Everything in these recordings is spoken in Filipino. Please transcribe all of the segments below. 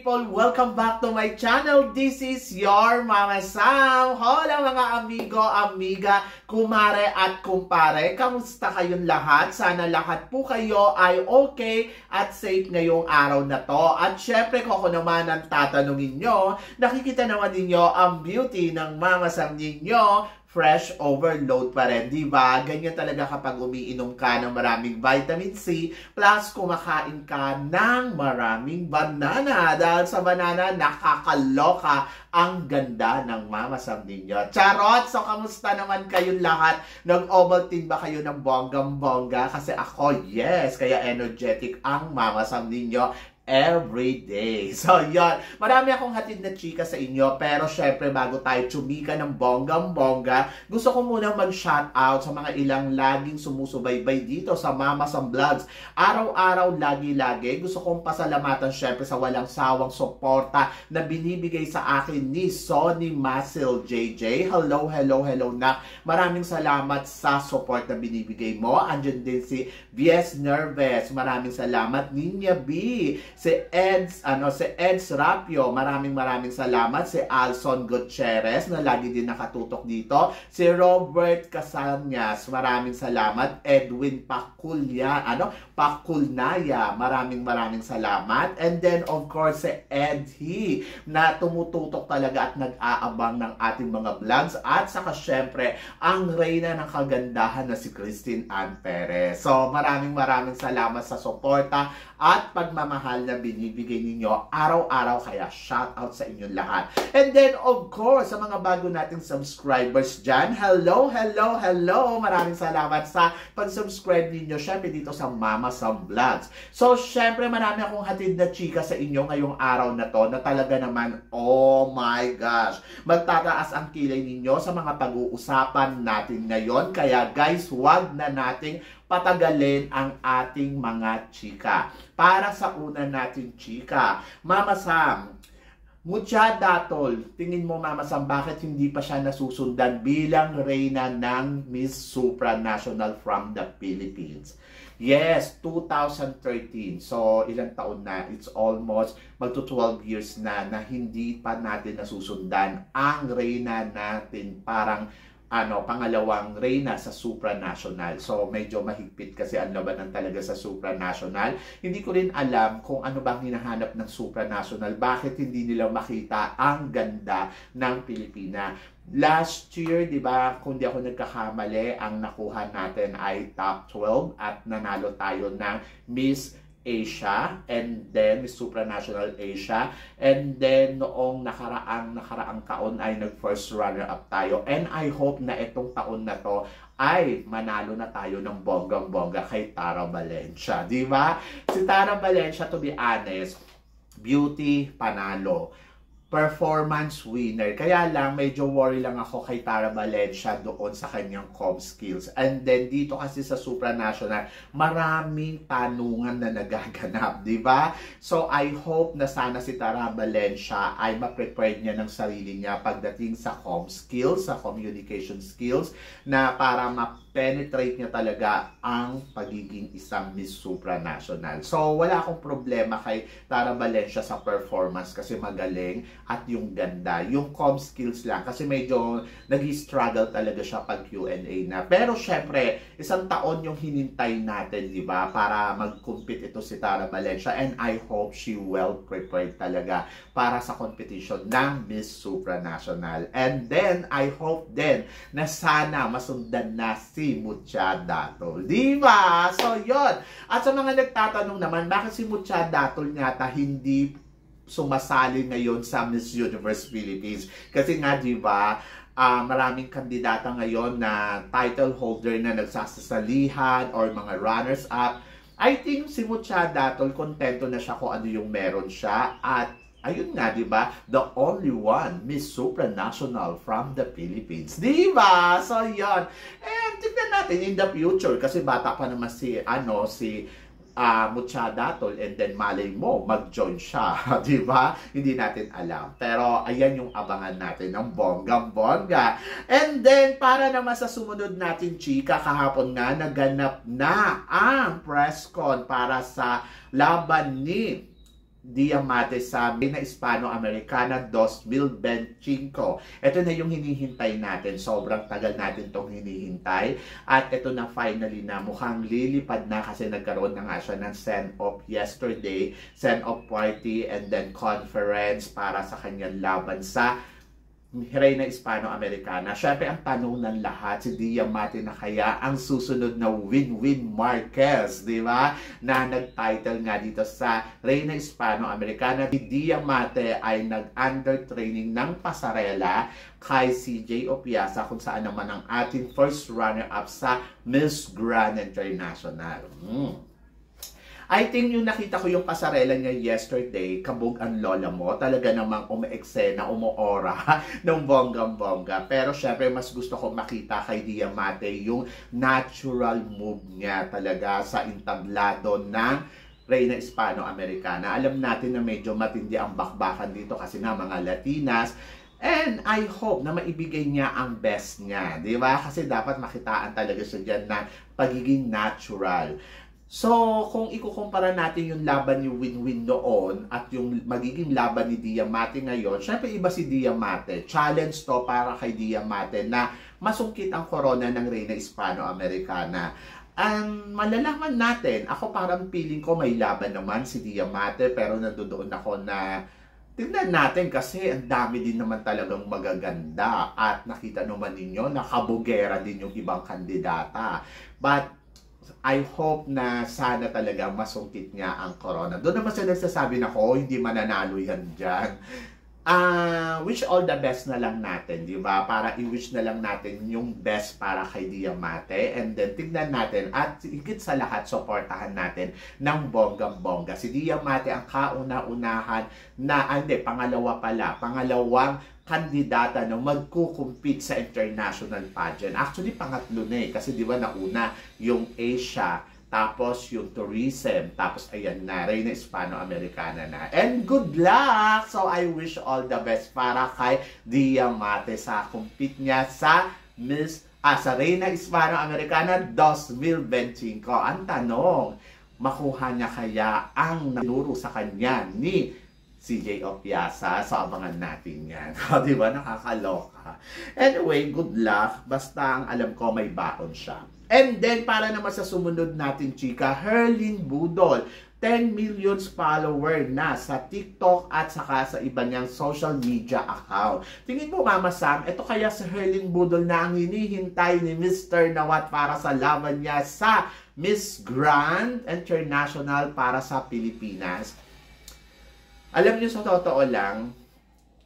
people! Welcome back to my channel. This is your Mama Sam. Hola mga amigo, amiga, kumare at kumpare. Kamusta kayong lahat? Sana lahat po kayo ay okay at safe ngayong araw na to. At syempre kung ako naman ang tatanungin nyo, nakikita naman ninyo ang beauty ng Mama Sam ninyo. Fresh overload pa rin, di ba? Ganyan talaga kapag umiinom ka ng maraming vitamin C plus kumakain ka ng maraming banana. Dahil sa banana, nakakaloka ang ganda ng Mama Sam ninyo. Charot! So, kamusta naman kayong lahat? Nag-Ovaltine ba kayo ng bonggang-bongga? Kasi ako, yes, kaya energetic ang Mama Sam ninyo every day. So, yun. Marami akong hatid na chika sa inyo. Pero, syempre, bago tayo chumika ng bonggang-bongga, gusto ko muna mag-shoutout sa mga ilang laging sumusubaybay dito sa Mama Sam Vlogs. Araw-araw, lagi-lagi. Gusto kong pasalamatan, syempre, sa walang sawang suporta na binibigay sa akin ni Sonny Masil JJ. Hello, hello, hello na. Maraming salamat sa support na binibigay mo. Andyan din si VS Nervous. Maraming salamat. Ninya B. Si Eds Rapio, maraming salamat. Si Alson Gutierrez na lagi din nakatutok dito. Si Robert Casanyas, maraming salamat. Edwin Pakulnaya, maraming salamat. And then of course si Edhi na tumututok talaga at nag-aabang ng ating mga vlogs. At saka syempre ang reyna ng kagandahan na si Christine Ann Perez. So maraming salamat sa suporta at pagmamahal na binibigay ninyo araw-araw, kaya shout out sa inyong lahat. And then of course sa mga bago nating subscribers dyan, hello. Maraming salamat sa pag-subscribe ninyo syempre dito sa Mama Sam Vlogs. So syempre marami akong hatid na chika sa inyo ngayong araw na to na talaga naman, oh my gosh, magtataas ang kilay ninyo sa mga pag-uusapan natin ngayon. Kaya guys, wag na nating patagalin ang ating mga chika. Para sa una natin chika, Mama Sam, Mucha Datol, tingin mo Mama Sam, bakit hindi pa siya nasusundan bilang reyna ng Miss Supranational from the Philippines? Yes, 2013. So, ilang taon na? It's almost magto 12 years na hindi pa natin nasusundan ang reyna natin. Parang pangalawang reyna sa supranational. So, medyo mahigpit kasi ang labanan talaga sa supranational. Hindi ko rin alam kung ano bang hinahanap ng supranational. Bakit hindi nila makita ang ganda ng Pilipina? Last year, di ba, kung di ako nagkakamali, ang nakuha natin ay top 12 at nanalo tayo ng Miss Asia and then Miss Supranational Asia, and then noong nakaraang taon ay nag-first runner-up tayo, and I hope na itong taon na to ay manalo na tayo ng bonggang-bongga kay Tara Valencia, di ba? Si Tara Valencia, to be honest, beauty panalo, performance winner. Kaya lang, medyo worry lang ako kay Tara Valencia doon sa kanyang com skills. And then, dito kasi sa supranational, maraming tanungan na nagaganap, di ba? So, I hope na sana si Tara Valencia ay ma-prepare niya ng sarili niya pagdating sa com skills, sa communication skills, na para ma-penetrate niya talaga ang pagiging isang Miss Supranational. So, wala akong problema kay Tara Valencia sa performance kasi magaling at yung ganda. Yung com skills lang kasi medyo nag-struggle talaga siya pag Q&A na. Pero syempre, isang taon yung hinintay natin, di ba? Para mag-compete ito si Tara Valencia, and I hope she well prepared talaga para sa competition ng Miss Supranational. And then, I hope din na sana masundan na si Mucha Datol. Di ba? So, yun. At sa mga nagtatanong naman, bakit si Mucha Datol yata hindi sumasali ngayon sa Miss Universe Philippines? Kasi nga, di ba, maraming kandidata ngayon na title holder na nagsasalihan or mga runners-up. I think si Mucha Datol, kontento na siya kung ano yung meron siya. At ayun nga, di ba, the only one Miss Supranational from the Philippines. Di ba? So, yun. And tignan natin in the future kasi bata pa naman si Mucha Datol, and then malay mo mag-join siya, di ba? Hindi natin alam. Pero ayan yung abangan natin ng bonggang-bongga. And then para naman sa sumunod natin chika, kahapon nga naganap na ang press con para sa laban ni Diamante sa Reina Hispano-Americana 2025. Ito na yung hinihintay natin. Sobrang tagal natin itong hinihintay. At ito na finally na mukhang lilipad na kasi nagkaroon na nga siya ng send-off yesterday. Send-off party and then conference para sa kanyang laban sa Reina Hispano-Americana. Siyempre, ang tanong ng lahat, si Diamante na kaya ang susunod na Win-Win Marquez, di ba? Na nag-title nga dito sa Reina Hispano-Americana. Si Diamante ay nag-under training ng pasarela kay CJ Opiasa kung saan naman ang ating first runner-up sa Miss Grand International. I think yung nakita ko yung pasarela niya yesterday, kabog ang lola mo, talaga namang umeeksena, umuora ng bonggang-bongga. Pero syempre, mas gusto ko makita kay Diamante yung natural move niya talaga sa entablado ng Reina Hispano-Americana. Alam natin na medyo matindi ang bakbakan dito kasi nga mga Latinas. And I hope na maibigay niya ang best niya, di ba? Kasi dapat makitaan talaga siya dyan na pagiging natural. So, kung ikukumpara natin yung laban ni Win-Win noon at yung magiging laban ni Diamante ngayon, syempre iba si Diamante. Challenge to para kay Diamante na masungkit ang corona ng Reina Hispano-Americana. Ang malalaman natin, ako parang feeling ko may laban naman si Diamante, pero nandoon ako na tignan natin kasi ang dami din naman talagang magaganda at nakita naman ninyo nakabugera din yung ibang kandidata. But I hope na sana talaga masungkit niya ang corona. Doon naman sila nagsasabi na hindi mananalo yan dyan. Wish all the best na lang natin, di ba? Para i-wish na lang natin yung best para kay Diamante. And then, tignan natin at higit sa lahat, supportahan natin ng bonggang-bongga. Si Diamante ang kauna-unahan na, pangalawang kandidata na magkukumpit sa international pageant. Actually, pangatlo na kasi di ba nauna yung Asia, tapos yung tourism, tapos ayan na, Reina Hispano-Americana na. And good luck! So I wish all the best para kay Diamante sa compete niya sa sa Reina Hispano-Americana 2025. Ang tanong, makuha niya kaya ang nanuro sa kanya ni CJ Opiasa? So, abangan natin yan. Di ba? Nakakaloka. Anyway, good luck. Basta ang alam ko may baon siya. And then, para naman sa sumunod natin, chika, Herlyn Budol. 10 million follower na sa TikTok at saka sa iba niyang social media account. Tingin mo, Mama Sam, ito kaya si Herlyn Budol na ang hinihintay ni Mr. Nawat para sa laban niya sa Miss Grand International para sa Pilipinas? Alam niyo, sa totoo lang,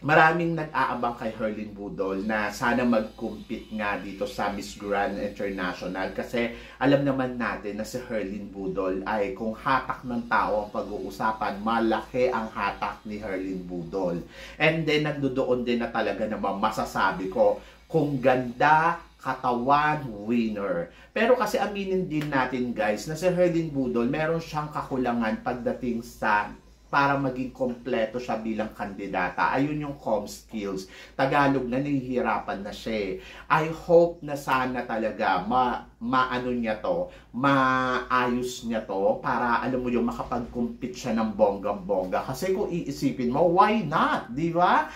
maraming nag-aabang kay Herlyn Budol na sana mag-compete nga dito sa Miss Grand International kasi alam naman natin na si Herlyn Budol ay kung hatak ng tao ang pag-uusapan, malaki ang hatak ni Herlyn Budol. And then, nandoon din na talaga naman masasabi ko kung ganda, katawan, winner. Pero kasi aminin din natin guys na si Herlyn Budol meron siyang kakulangan pagdating sa para maging kompleto siya bilang kandidata. Ayun yung com skills. Tagalog na nahihirapan na siya. I hope na sana talaga maano niya to, maayos niya to para alam mo yung makapag-compete siya ng bonggang-bongga. Kasi kung iisipin mo, why not? Di ba?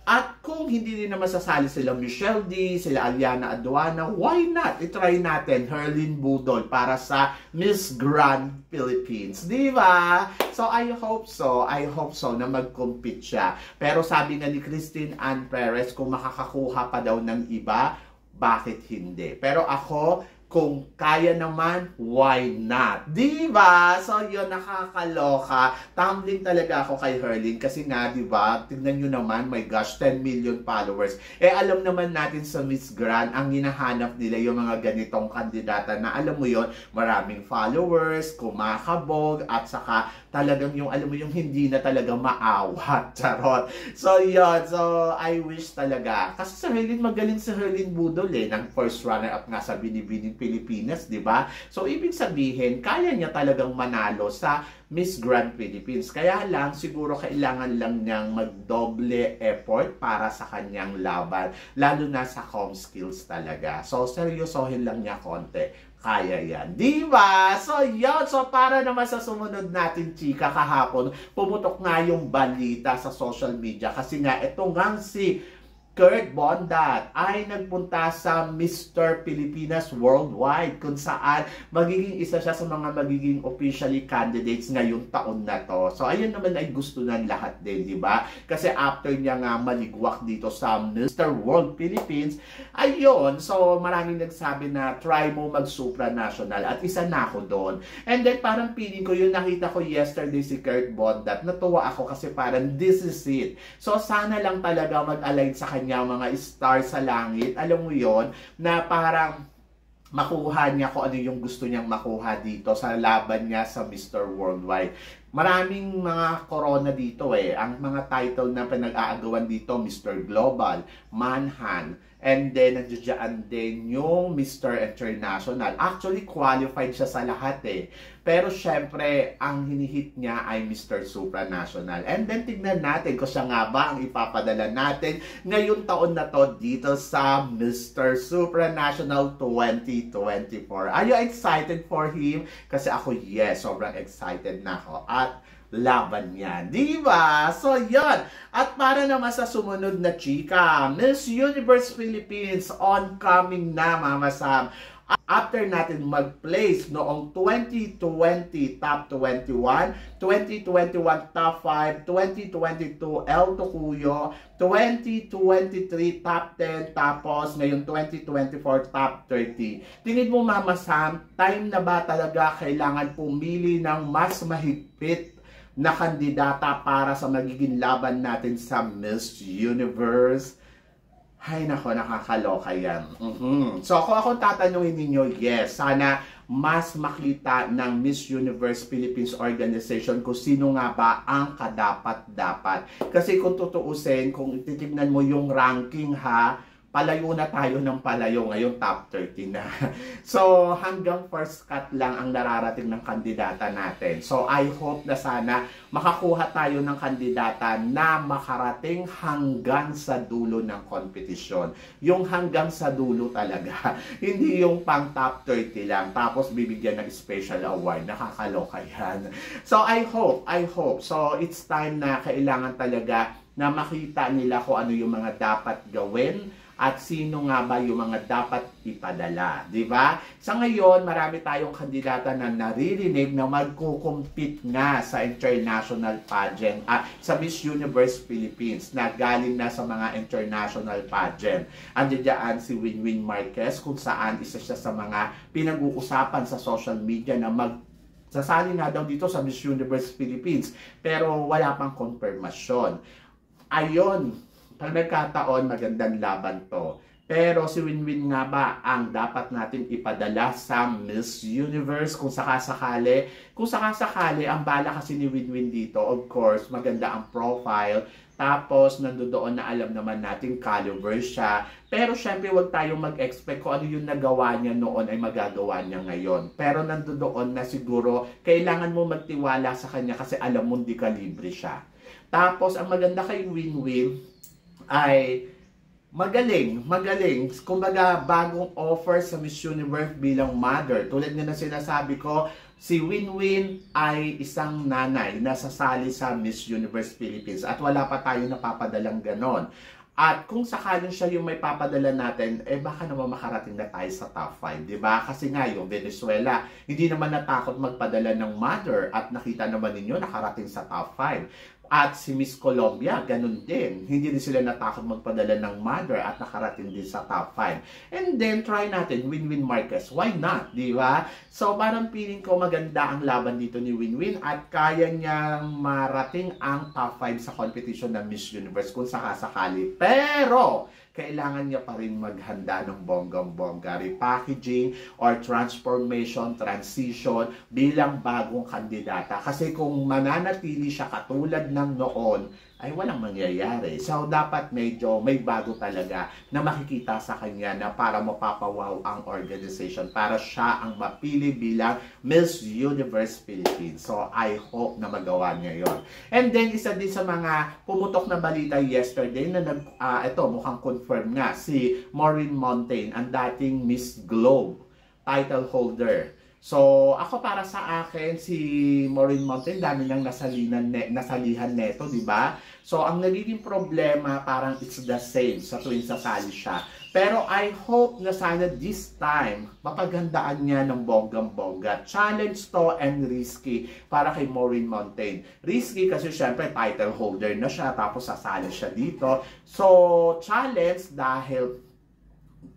At kung hindi din naman sasali sila Michelle D, sila Aliana Aduana, why not? I-try natin Herlyn Budol para sa Miss Grand Philippines. Di ba? So, I hope so na mag-compete siya. Pero sabi nga ni Christine Ann Perez, kung makakakuha pa daw ng iba, bakit hindi? Pero ako, kung kaya naman, why not? Diba? So, yun, nakakaloka. Tumbling talaga ako kay Herlyn kasi nga, diba, tignan nyo naman, my gosh, 10 million followers. Alam naman natin sa Miss Grand, ang hinahanap nila yung mga ganitong kandidata na, alam mo yun, maraming followers, kumakabog, at saka talagang yung, alam mo yung hindi na talaga maawat. Charot. So, yun. So, I wish talaga. Kasi sa Herlyn, magaling sa Herlyn Budol ng first runner-up nga sa Binibining Pilipinas, di ba? So, ibig sabihin, kaya niya talagang manalo sa Miss Grand Philippines. Kaya lang, siguro kailangan lang niyang magdoble effort para sa kanyang laban, lalo na sa com skills talaga. So, seryosohin lang niya konti. kaya yan. Diba? So, yun. So, para naman sa sumunod natin, chika, kahapon, pumutok nga yung balita sa social media. Kasi nga, ito nga si Kurt Bondat ay nagpunta sa Mr. Pilipinas Worldwide kung saan magiging isa siya sa mga magiging officially candidates ngayong taon na to. So ayun naman ay gusto ng lahat din, di ba? Kasi after niya nga maligwak dito sa Mr. World Philippines, ayun, so maraming nagsabi na try mo mag-supranational at isa na ako doon. And then parang feeling ko yung nakita ko yesterday si Kurt Bondat, natuwa ako kasi parang this is it. So sana lang talaga mag-align sa kanya mga star sa langit, alam mo yon, na parang makuha niya kung ano yung gusto niyang makuha dito sa laban niya sa Mr. Worldwide. Maraming mga corona dito eh. Ang mga title na pinag-aagawan dito, Mr. Global, Manhunt, and then nandiyan din yung Mr. International. Actually, qualified siya sa lahat eh. Pero syempre, ang hinihit niya ay Mr. Supranational. And then tignan natin kung siya nga ba ang ipapadala natin ngayong taon na to dito sa Mr. Supranational 2024. Are you excited for him? Kasi ako, yes, sobrang excited na ako. At laban yan. Diba? So, yun. At para naman sa sumunod na chika, Miss Universe Philippines oncoming na, Mama Sam. After natin mag-place noong 2020 top 21, 2021 top 5, 2022 El Tocuyo, 2023 top 10, tapos ngayon 2024 top 30. Tingin mo, Mama Sam, time na ba talaga kailangan pumili ng mas mahigpit na kandidata para sa magiging laban natin sa Miss Universe? Hay nako, nakakaloka yan. So kung ako tatanungin ninyo, yes, sana mas makita ng Miss Universe Philippines Organization kung sino nga ba ang kadapat-dapat. Kasi kung tutuusin, kung titignan mo yung ranking ha, palayo na tayo ng palayo, ngayon top 30 na. So, hanggang first cut lang ang nararating ng kandidata natin. So, I hope na sana makakuha tayo ng kandidata na makarating hanggang sa dulo ng kompetisyon. Yung hanggang sa dulo talaga. Hindi yung pang top 30 lang. Tapos, bibigyan ng special award. Nakakaloka yan. So, I hope. So, it's time na kailangan talaga na makita nila kung ano yung mga dapat gawin at sino nga ba yung mga dapat ipadala, di ba? Sa ngayon, marami tayong kandidata na naririnig na magkukumpit nga sa international pageant at sa Miss Universe Philippines na galing na sa mga international pageant. Andiyan si Winwin Marquez kung saan isa siya sa mga pinag-uusapan sa social media na sasali nga daw dito sa Miss Universe Philippines pero wala pang konfirmasyon. Ayon, pag nagkataon, magandang laban to. Pero si Winwin nga ba ang dapat natin ipadala sa Miss Universe kung sakasakali? Kung sakasakali, ang bala kasi ni Winwin dito, of course, maganda ang profile. Tapos, nandoon na alam naman natin caliber siya. Pero syempre, huwag tayong mag-expect kung ano yung nagawa niya noon ay magagawa niya ngayon. Pero nandoon na siguro, kailangan mo magtiwala sa kanya kasi alam mo di kalibre siya. Tapos, ang maganda kay Winwin ay magaling. Kumbaga, bagong offer sa Miss Universe bilang mother. Tulad nga na sinasabi ko, si Winwin ay isang nanay na sasali sa Miss Universe Philippines at wala pa tayo napapadalang ganon. At kung sakaling siya yung may papadala natin, baka naman makarating na tayo sa top 5, di ba? Kasi nga yung Venezuela, hindi naman natakot magpadala ng mother at nakita naman ninyo nakarating sa top 5. At si Miss Colombia, ganun din. Hindi din sila natakot magpadala ng mother at nakarating din sa top 5. And then, try natin, Winwin Marquez. Why not? Di ba? So, parang feeling ko maganda ang laban dito ni Winwin at kaya niyang marating ang top 5 sa competition ng Miss Universe kung sakasakali. Pero, kailangan niya pa rin maghanda ng bonggang-bongga repackaging or transformation, transition bilang bagong kandidata. Kasi kung mananatili siya katulad ng noon, ay walang mangyayari. So, dapat medyo may bago talaga na makikita sa kanya na para mapapawaw ang organization, para siya ang mapili bilang Miss Universe Philippines. So, I hope na magawa niya yon. And then, isa din sa mga pumutok na balita yesterday na ito, mukhang confirm nga, si Maureen Montaigne, ang dating Miss Globe. title holder. So, ako para sa akin, si Maureen Mountain, dami nang nasalihan neto, di ba? So, ang nagiging problema, parang it's the same sa tuwing sasali siya. Pero I hope na sana this time, mapaghandaan niya ng bonggang-bongga. Challenge to and risky para kay Maureen Mountain. Risky kasi syempre title holder na siya, tapos sasali siya dito. So, challenge dahil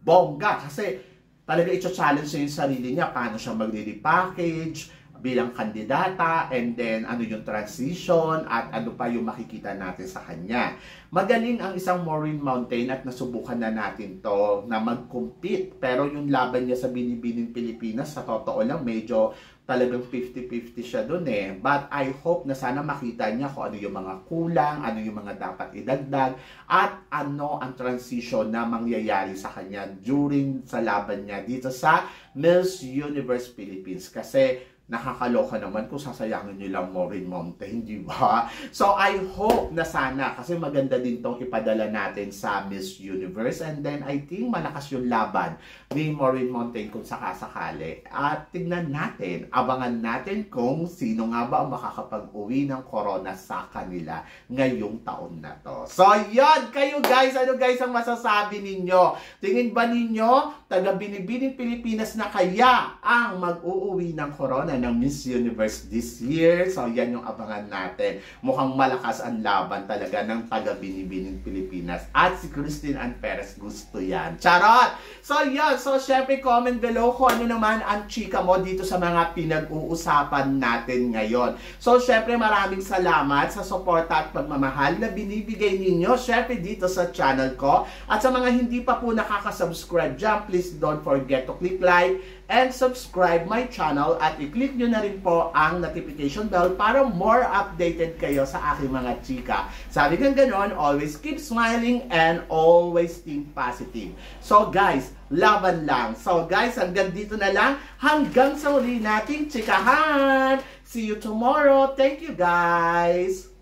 bongga kasi talaga i-challenge niya yung sarili niya, paano siya magre-repackage bilang kandidata, and then ano yung transition, at ano pa yung makikita natin sa kanya. Magaling ang isang Maureen Mountain at nasubukan na natin to na mag-compete, pero yung laban niya sa Binibining Pilipinas, sa totoo lang, medyo talagang 50-50 siya dun eh. But I hope na sana makita niya kung ano yung mga kulang, ano yung mga dapat idagdag, at ano ang transition na mangyayari sa kanya during sa laban niya dito sa Miss Universe Philippines. Kasi nakakaloka naman kung sasayangin nyo lang Maureen Mountain, di ba? So, I hope na sana, kasi maganda din tong ipadala natin sa Miss Universe, and then I think malakas yung laban ni Maureen Mountain kung sakasakali. At tignan natin, abangan natin kung sino nga ba ang makakapag-uwi ng corona sa kanila ngayong taon na to. So, yan! Kayo guys, ano guys ang masasabi ninyo? Tingin ba ninyo, taga Binibining Pilipinas na kaya ang mag-uuwi ng corona ng Miss Universe this year? So, yan yung abangan natin. Mukhang malakas ang laban talaga ng taga-Binibining Pilipinas. At si Christine Ann Perez gusto yan. Charot! So, yan. So, syempre, comment below kung ano naman ang chika mo dito sa mga pinag-uusapan natin ngayon. So, syempre, maraming salamat sa suporta at pagmamahal na binibigay ninyo, syempre, dito sa channel ko. At sa mga hindi pa po nakaka-subscribe dyan, please don't forget to click like and subscribe my channel at i-click nyo na rin po ang notification bell para more updated kayo sa aking mga chika. Sabi kang ganon, always keep smiling and always think positive. So guys, laban lang. So guys, hanggang dito na lang. Hanggang sa uli nating chikahan. See you tomorrow. Thank you guys.